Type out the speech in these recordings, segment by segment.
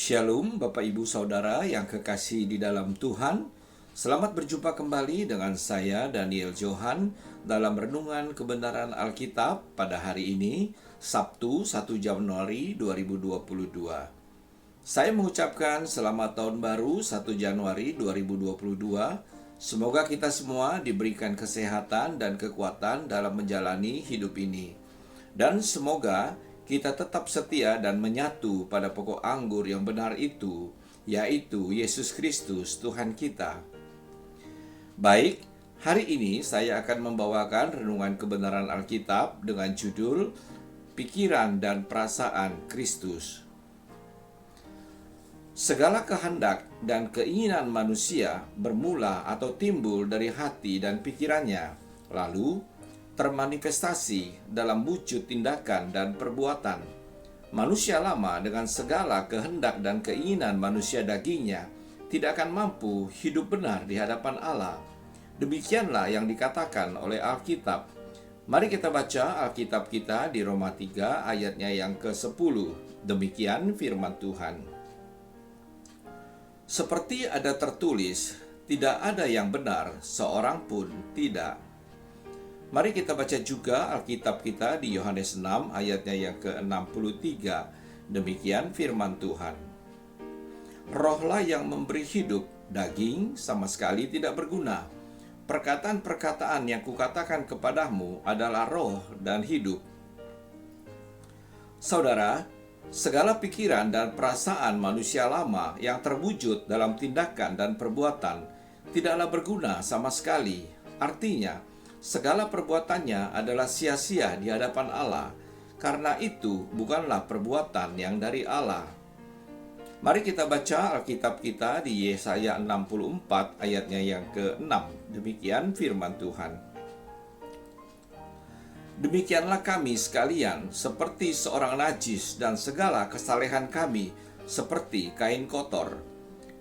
Shalom Bapak Ibu Saudara yang kekasih di dalam Tuhan. Selamat berjumpa kembali dengan saya Daniel Johan dalam Renungan Kebenaran Alkitab pada hari ini, Sabtu 1 Januari 2022. Saya mengucapkan selamat tahun baru 1 Januari 2022. Semoga kita semua diberikan kesehatan dan kekuatan dalam menjalani hidup ini. Dan semoga kita tetap setia dan menyatu pada pokok anggur yang benar itu, yaitu Yesus Kristus Tuhan kita. Baik, hari ini saya akan membawakan renungan kebenaran Alkitab dengan judul Pikiran dan Perasaan Kristus. Segala kehendak dan keinginan manusia bermula atau timbul dari hati dan pikirannya, lalu termanifestasi dalam wujud tindakan dan perbuatan. Manusia lama dengan segala kehendak dan keinginan manusia dagingnya tidak akan mampu hidup benar di hadapan Allah. Demikianlah yang dikatakan oleh Alkitab. Mari kita baca Alkitab kita di Roma 3 ayatnya yang ke-10. Demikian firman Tuhan. Seperti ada tertulis, tidak ada yang benar, seorang pun tidak. Mari kita baca juga Alkitab kita di Yohanes 6 ayatnya yang ke-63. Demikian firman Tuhan. Rohlah yang memberi hidup, daging sama sekali tidak berguna. Perkataan-perkataan yang kukatakan kepadamu adalah roh dan hidup. Saudara, segala pikiran dan perasaan manusia lama yang terwujud dalam tindakan dan perbuatan tidaklah berguna sama sekali. Artinya, segala perbuatannya adalah sia-sia di hadapan Allah, karena itu bukanlah perbuatan yang dari Allah. Mari kita baca Alkitab kita di Yesaya 64 ayatnya yang ke-6. Demikian firman Tuhan. Demikianlah kami sekalian seperti seorang najis dan segala kesalehan kami seperti kain kotor.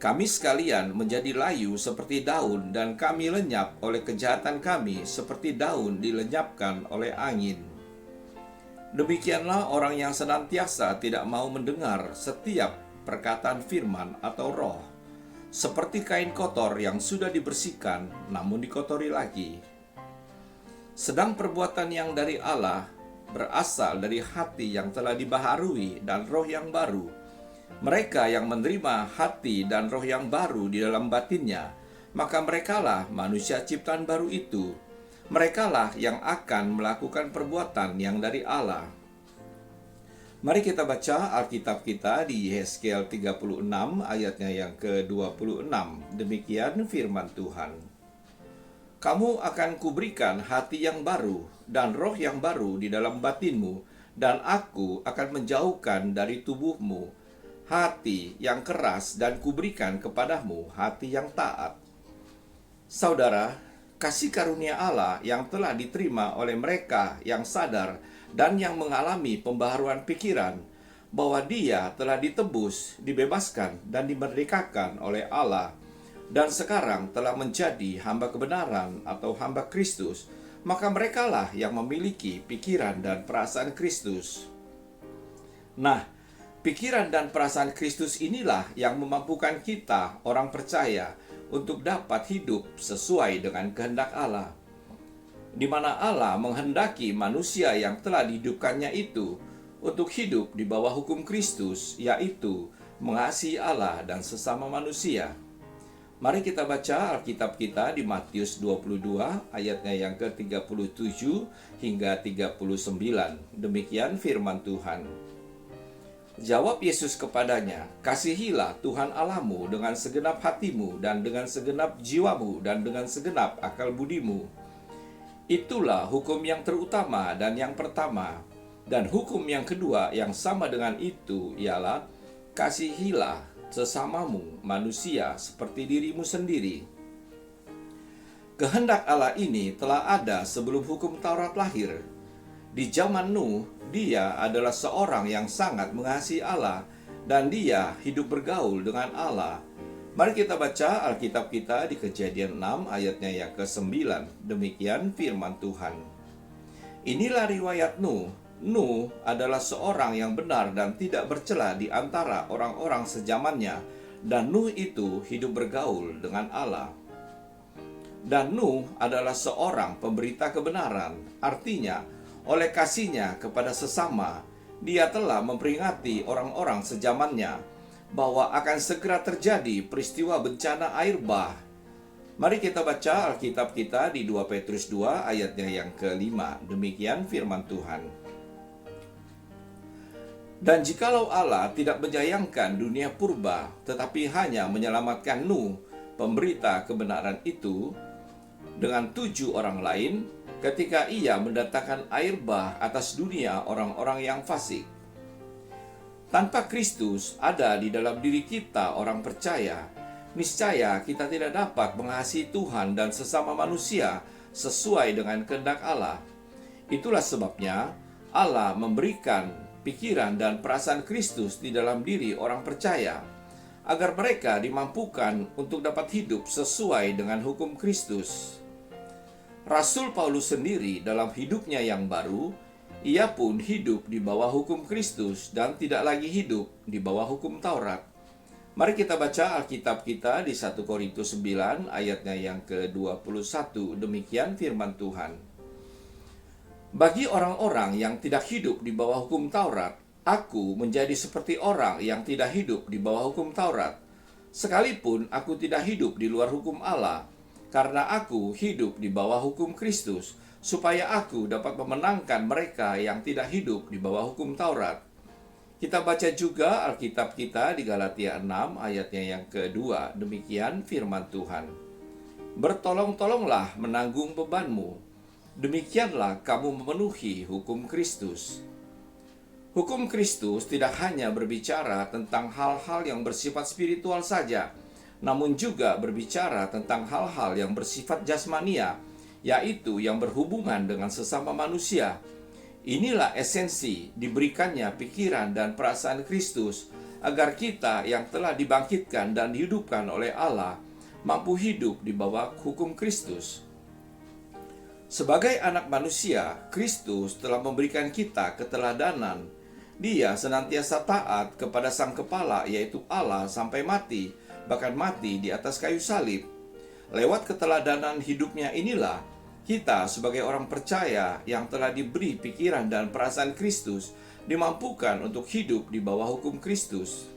Kami sekalian menjadi layu seperti daun dan kami lenyap oleh kejahatan kami seperti daun dilenyapkan oleh angin. Demikianlah orang yang senantiasa tidak mau mendengar setiap perkataan firman atau roh, seperti kain kotor yang sudah dibersihkan namun dikotori lagi. Sedang perbuatan yang dari Allah berasal dari hati yang telah dibaharui dan roh yang baru. Mereka yang menerima hati dan roh yang baru di dalam batinnya, maka merekalah manusia ciptaan baru itu. Merekalah yang akan melakukan perbuatan yang dari Allah. Mari kita baca Alkitab kita di Yesaya 36 ayatnya yang ke-26. Demikian firman Tuhan. Kamu akan kuberikan hati yang baru dan roh yang baru di dalam batinmu, dan aku akan menjauhkan dari tubuhmu hati yang keras dan kuberikan kepadamu hati yang taat. Saudara, kasih karunia Allah yang telah diterima oleh mereka yang sadar dan yang mengalami pembaharuan pikiran bahwa dia telah ditebus, dibebaskan dan dimerdekakan oleh Allah dan sekarang telah menjadi hamba kebenaran atau hamba Kristus, maka merekalah yang memiliki pikiran dan perasaan Kristus. Nah, pikiran dan perasaan Kristus inilah yang memampukan kita, orang percaya, untuk dapat hidup sesuai dengan kehendak Allah. Di mana Allah menghendaki manusia yang telah dihidupkannya itu untuk hidup di bawah hukum Kristus, yaitu mengasihi Allah dan sesama manusia. Mari kita baca Alkitab kita di Matius 22 ayatnya yang ke-37 hingga 39. Demikian firman Tuhan. Jawab Yesus kepadanya, kasihilah Tuhan Allahmu dengan segenap hatimu dan dengan segenap jiwamu dan dengan segenap akal budimu. Itulah hukum yang terutama dan yang pertama. Dan hukum yang kedua yang sama dengan itu ialah kasihilah sesamamu manusia seperti dirimu sendiri. Kehendak Allah ini telah ada sebelum hukum Taurat lahir. Di zaman Nuh, dia adalah seorang yang sangat mengasihi Allah dan dia hidup bergaul dengan Allah. Mari kita baca Alkitab kita di Kejadian 6 ayatnya yang ke-9. Demikian firman Tuhan. Inilah riwayat Nuh. Nuh adalah seorang yang benar dan tidak bercela di antara orang-orang sezamannya, dan Nuh itu hidup bergaul dengan Allah. Dan Nuh adalah seorang pemberita kebenaran, artinya oleh kasihnya kepada sesama, dia telah memperingati orang-orang sezamannya bahwa akan segera terjadi peristiwa bencana air bah. Mari kita baca Alkitab kita di 2 Petrus 2 ayatnya yang ke-5. Demikian firman Tuhan. Dan jikalau Allah tidak menyayangkan dunia purba, tetapi hanya menyelamatkan Nuh, pemberita kebenaran itu, dengan 7 orang lain, ketika ia mendatangkan air bah atas dunia orang-orang yang fasik. Tanpa Kristus ada di dalam diri kita orang percaya, niscaya kita tidak dapat mengasihi Tuhan dan sesama manusia sesuai dengan kehendak Allah. Itulah sebabnya Allah memberikan pikiran dan perasaan Kristus di dalam diri orang percaya, agar mereka dimampukan untuk dapat hidup sesuai dengan hukum Kristus. Rasul Paulus sendiri dalam hidupnya yang baru, ia pun hidup di bawah hukum Kristus dan tidak lagi hidup di bawah hukum Taurat. Mari kita baca Alkitab kita di 1 Korintus 9 ayatnya yang ke-21. Demikian firman Tuhan. Bagi orang-orang yang tidak hidup di bawah hukum Taurat, aku menjadi seperti orang yang tidak hidup di bawah hukum Taurat. Sekalipun aku tidak hidup di luar hukum Allah, karena aku hidup di bawah hukum Kristus, supaya aku dapat memenangkan mereka yang tidak hidup di bawah hukum Taurat. Kita baca juga Alkitab kita di Galatia 6 ayatnya yang kedua. Demikian firman Tuhan. Bertolong-tolonglah menanggung bebanmu. Demikianlah kamu memenuhi hukum Kristus. Hukum Kristus tidak hanya berbicara tentang hal-hal yang bersifat spiritual saja, namun juga berbicara tentang hal-hal yang bersifat jasmania, yaitu yang berhubungan dengan sesama manusia. Inilah esensi diberikannya pikiran dan perasaan Kristus, agar kita yang telah dibangkitkan dan dihidupkan oleh Allah mampu hidup di bawah hukum Kristus. Sebagai anak manusia, Kristus telah memberikan kita keteladanan. Dia senantiasa taat kepada Sang Kepala, yaitu Allah, sampai mati, bahkan mati di atas kayu salib. Lewat keteladanan hidupnya inilah, kita sebagai orang percaya yang telah diberi pikiran dan perasaan Kristus, dimampukan untuk hidup di bawah hukum Kristus.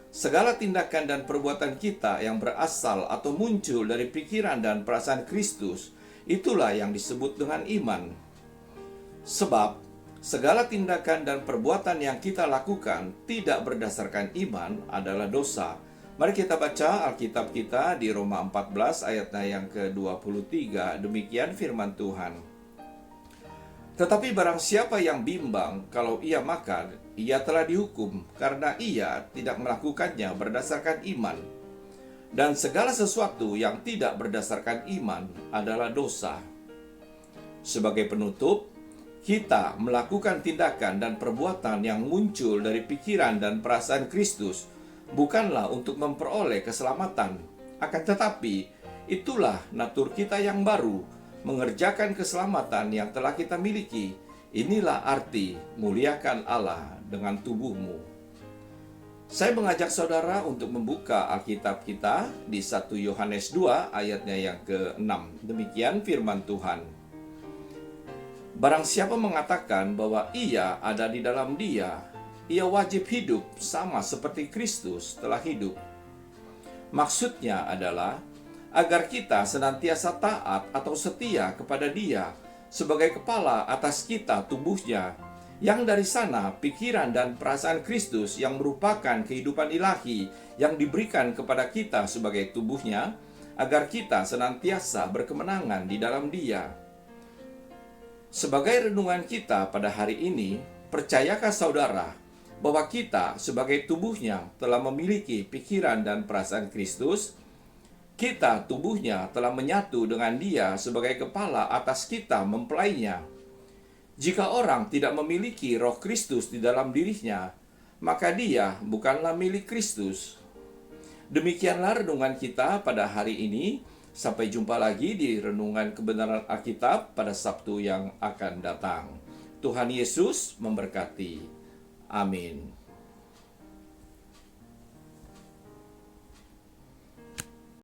Segala tindakan dan perbuatan kita yang berasal atau muncul dari pikiran dan perasaan Kristus, itulah yang disebut dengan iman. Sebab segala tindakan dan perbuatan yang kita lakukan tidak berdasarkan iman adalah dosa. Mari kita baca Alkitab kita di Roma 14 ayatnya yang ke-23. Demikian firman Tuhan. Tetapi barang siapa yang bimbang kalau ia makan, ia telah dihukum karena ia tidak melakukannya berdasarkan iman. Dan segala sesuatu yang tidak berdasarkan iman adalah dosa. Sebagai penutup, kita melakukan tindakan dan perbuatan yang muncul dari pikiran dan perasaan Kristus bukanlah untuk memperoleh keselamatan, akan tetapi itulah natur kita yang baru, mengerjakan keselamatan yang telah kita miliki. Inilah arti muliakan Allah dengan tubuhmu. Saya mengajak saudara untuk membuka Alkitab kita di 1 Yohanes 2 ayatnya yang ke-6. Demikian firman Tuhan. Barang siapa mengatakan bahwa ia ada di dalam Dia, ia wajib hidup sama seperti Kristus telah hidup. Maksudnya adalah agar kita senantiasa taat atau setia kepada Dia sebagai kepala atas kita, tubuhnya, yang dari sana pikiran dan perasaan Kristus yang merupakan kehidupan ilahi yang diberikan kepada kita sebagai tubuhnya, agar kita senantiasa berkemenangan di dalam Dia. Sebagai renungan kita pada hari ini, percayakah saudara bahwa kita sebagai tubuhnya telah memiliki pikiran dan perasaan Kristus? Kita tubuhnya telah menyatu dengan Dia sebagai kepala atas kita mempelainya. Jika orang tidak memiliki roh Kristus di dalam dirinya, maka dia bukanlah milik Kristus. Demikianlah renungan kita pada hari ini. Sampai jumpa lagi di renungan kebenaran Alkitab pada Sabtu yang akan datang. Tuhan Yesus memberkati. Amin.